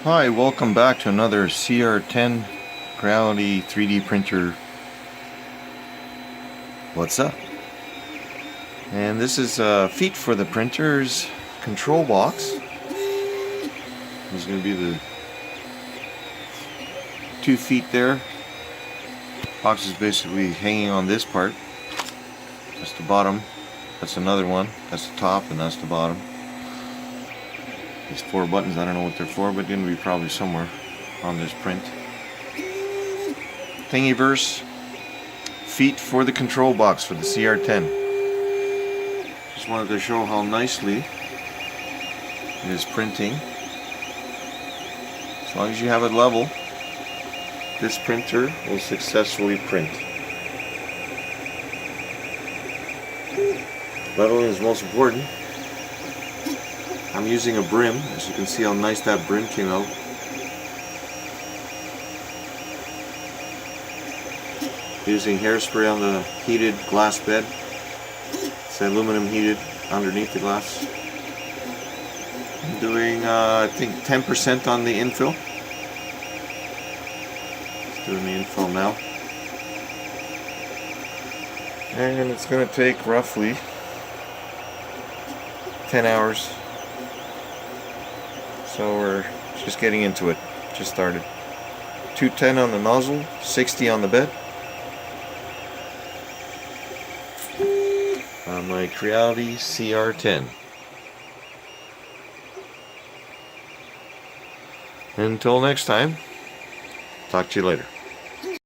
Hi, welcome back to another CR-10 Creality 3D printer. What's up? And this is feet for the printer's control box. There's going to be the 2 feet there. Box is basically hanging on this part. That's the bottom. That's another one. That's the top, and that's the bottom. These 4 buttons, I don't know what they're for, but they're going to be probably somewhere on this print. Thingiverse feet for the control box for the CR-10. Just wanted to show how nicely it is printing. As long as you have it level, this printer will successfully print. Leveling is most important. I'm using a brim. As you can see how nice that brim came out. Using hairspray on the heated glass bed. It's aluminum heated underneath the glass. I'm doing I think 10% on the infill. Just doing the infill now. And it's going to take roughly 10 hours. So we're just getting into it. Just started. 210 on the nozzle, 60 on the bed. On my Creality CR-10. Until next time, talk to you later.